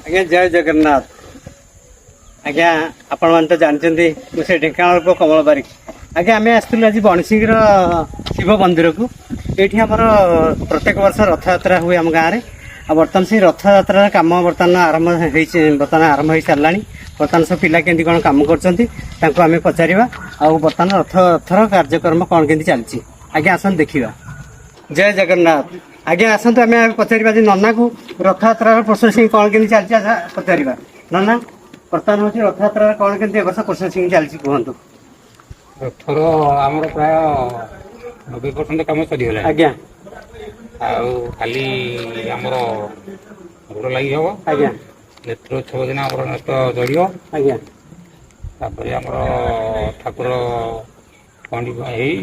ଆଜ୍ଞା ଜୟ ଜଗନ୍ନାଥ। ଆଜ୍ଞା ଆପଣ ମାନେ ତ ଜାଣିଛନ୍ତି ମୁଁ ସେ ଢେଙ୍କାନାଳ ଲୋକ କମଳ ବାରିକ। ଆଜ୍ଞା ଆମେ ଆସିଥିଲୁ ଆଜି ବଣସିଂହର ଶିବ ମନ୍ଦିରକୁ। ଏଇଠି ଆମର ପ୍ରତ୍ୟେକ ବର୍ଷ ରଥଯାତ୍ରା ହୁଏ ଆମ ଗାଁରେ। ଆଉ ବର୍ତ୍ତମାନ ସେଇ ରଥଯାତ୍ରାର କାମ ଆରମ୍ଭ ହେଇସାରିଲାଣି। ବର୍ତ୍ତମାନ ସବୁ ପିଲା କେମିତି କ'ଣ କାମ କରୁଛନ୍ତି ତାଙ୍କୁ ଆମେ ପଚାରିବା। ଆଉ ବର୍ତ୍ତମାନ ରଥର କାର୍ଯ୍ୟକ୍ରମ କ'ଣ କେମିତି ଚାଲିଛି ଆଜ୍ଞା ଆସନ୍ତୁ ଦେଖିବା। ଜୟ ଜଗନ୍ନାଥ। ଆଜ୍ଞା ଆସନ୍ତୁ ଆମେ ପଚାରିବା ଯେ ନନାକୁ ରଥଯାତ୍ରାର ପ୍ରୋସେସିଂ କ'ଣ କେମିତି ଚାଲିଛି ପଚାରିବା। ନନା ବର୍ତ୍ତମାନ ହେଉଛି ରଥଯାତ୍ରାର କ'ଣ କେମିତି ଏ ବର୍ଷ ପ୍ରୋସେସିଂ ଚାଲିଛି କୁହନ୍ତୁ। ରଥର ଆମର ପ୍ରାୟ 90% କାମ ସରିଗଲାଣି। ଆଜ୍ଞା ଆଉ ଖାଲି ଆମର ଘୋଡ଼ ଲାଗି ହବ। ଆଜ୍ଞା ନେତ୍ରୋତ୍ସବ ଦିନ ଆମର ନେତ୍ର ଜଳିବ। ଆଜ୍ଞା ତାପରେ ଆମର ଠାକୁର ପଣ୍ଡି ହେଇ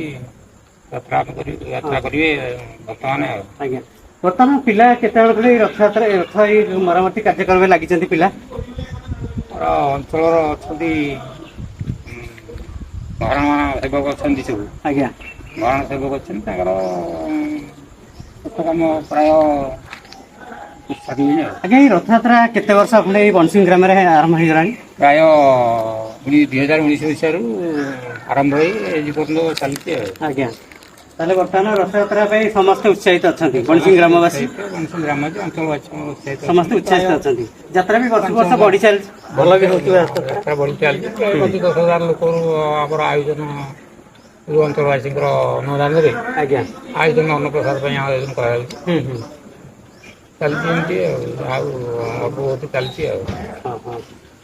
ଯାତ୍ରା କରିବେ ବର୍ତ୍ତମାନ ଆଉ। ଆଜ୍ଞା ବର୍ତ୍ତମାନ ପିଲା କେତେବେଳେ ଖଣ୍ଡେ ରଥ ଏଇ ମରାମତି କାର୍ଯ୍ୟକ୍ରମରେ ଲାଗିଛନ୍ତି ପିଲା? ଆମର ଅଞ୍ଚଳର ଅଛନ୍ତି ମହାରଣା ସେବକ ଅଛନ୍ତି ସବୁ। ଆଜ୍ଞା ମହାରଣା ସେବକ ଅଛନ୍ତି ତାଙ୍କର କାମ ପ୍ରାୟ ସରିଲାଣି ଆଉ। ଆଜ୍ଞା ଏଇ ରଥଯାତ୍ରା କେତେ ବର୍ଷ ଖଣ୍ଡେ ଏଇ ବଣସିଂହ ଗ୍ରାମରେ ଆରମ୍ଭ ହେଇଗଲାଣି? ପ୍ରାୟ 2019 ମସିହାରୁ ଆରମ୍ଭ ହେଇ ଏ ପର୍ଯ୍ୟନ୍ତ ଚାଲିଛି ଆଉ। ଆଜ୍ଞା ତାହେଲେ ବର୍ତ୍ତମାନ ରଥଯାତ୍ରା ପାଇଁ ସମସ୍ତେ ଉତ୍ସାହିତ ଅଛନ୍ତି ବଣସିଂହ ଗ୍ରାମବାସୀ ଅଞ୍ଚଳବାସୀ ସମସ୍ତେ ଉତ୍ସାହିତ ଅଛନ୍ତି। ଯାତ୍ରା ବି ବର୍ଷ ବର୍ଷ ବଢି ଚାଲିଛି, ଭଲ ବି ହଉଥିବ ଯାତ୍ରା ବଢି ଚାଲିଛି। ପ୍ରାୟ 10,000 ଲୋକରୁ ଆମର ଆୟୋଜନ ଅଞ୍ଚଳବାସୀଙ୍କର ଅନୁଦାନରେ ଆଜ୍ଞା ଆୟୋଜନ ଅନ୍ନପ୍ରସାଦ ପାଇଁ ଆୟୋଜନ କରାଯାଉଛି। ଚାଲିଛି ଏମିତି ଆଉ ଅଳ୍ପ ବହୁତ ଚାଲିଛି ଆଉ। ହଁ ହଁ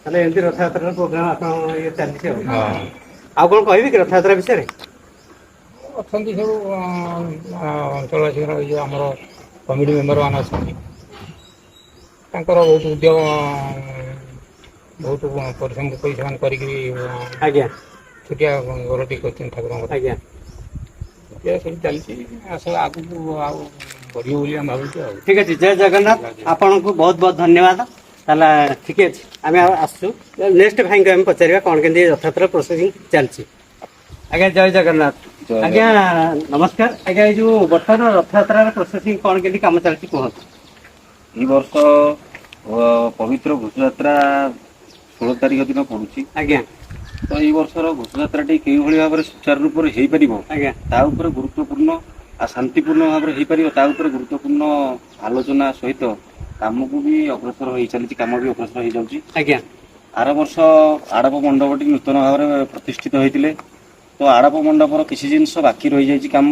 ତାହେଲେ ଏମିତି ରଥଯାତ୍ରାର ପ୍ରୋଗ୍ରାମ ଆପଣ ଇଏ ଚାଲିଛି ଆଉ। ହଁ ଆଉ କ'ଣ କହିବେ କି ରଥଯାତ୍ରା ବିଷୟରେ? ଅଛନ୍ତି ସବୁ ଅଞ୍ଚଳବାସୀଙ୍କର ଏଇ ଯେଉଁ ଆମର କମିଟି ମେମ୍ବର ମାନେ ଅଛନ୍ତି ତାଙ୍କର ବହୁତ ଉଦ୍ୟମ ବହୁତ ପରିଶ୍ରମ ସେମାନେ କରିକି ଆଜ୍ଞା ଛୋଟିଆ ଘରଟି କରିଛନ୍ତି ଠାକୁରଙ୍କର। ଆଜ୍ଞା ସବୁ ଚାଲିଛି ଆଗକୁ ଆଉ ବଢ଼ିବ ବୋଲି ଆମେ ଭାବୁଛୁ ଆଉ। ଠିକ ଅଛି ଜୟ ଜଗନ୍ନାଥ। ଆପଣଙ୍କୁ ବହୁତ ବହୁତ ଧନ୍ୟବାଦ। ତାହେଲେ ଠିକ ଅଛି ଆମେ ଆଉ ଆସୁଛୁ ନେକ୍ସଟ ଭାଇଙ୍କୁ ଆମେ ପଚାରିବା କ'ଣ କେମିତି ରଥଯାତ୍ରା ପ୍ରୋସେସିଂ ଚାଲିଛି। ଆଜ୍ଞା ଜୟ ଜଗନ୍ନାଥ। ଆଜ୍ଞା ନମସ୍କାର। ଆଜ୍ଞା ଏଇ ଯୋଉ ବର୍ତ୍ତମାନ ରଥଯାତ୍ରାର ପ୍ରୋସେସିଂ କ'ଣ କେମିତି କାମ ଚାଲିଛି କୁହନ୍ତୁ। এই ବର୍ଷ ପବିତ୍ର ଘୋଷଯାତ୍ରା 16 ତାରିଖ ଦିନ ପଡୁଛି। ଆଜ୍ଞା ତ ଏଇ ବର୍ଷର ଘୋଷଯାତ୍ରାଟି କେଉଁଭଳି ଭାବରେ ସୁଚାରୁ ରୂପରେ ହେଇପାରିବ ଆଜ୍ଞା ତା ଉପରେ ଗୁରୁତ୍ୱପୂର୍ଣ୍ଣ ଆଉ ଶାନ୍ତିପୂର୍ଣ୍ଣ ଭାବରେ ହେଇପାରିବ ତା ଉପରେ ଗୁରୁତ୍ୱପୂର୍ଣ୍ଣ ଆଲୋଚନା ସହିତ କାମକୁ ବି ଅଗ୍ରସର ହେଇ ଚାଲିଛି। କାମ ବି ଅଗ୍ରସର ହେଇଯାଉଛି। ଆଜ୍ଞା ଆର ବର୍ଷ ଆଡ଼ପ ମଣ୍ଡପଟି ନୂତନ ଭାବରେ ପ୍ରତିଷ୍ଠିତ ହେଇଥିଲେ। ତ ଆଡ଼ପ ମଣ୍ଡପର କିଛି ଜିନିଷ ବାକି ରହିଯାଇଛି କାମ।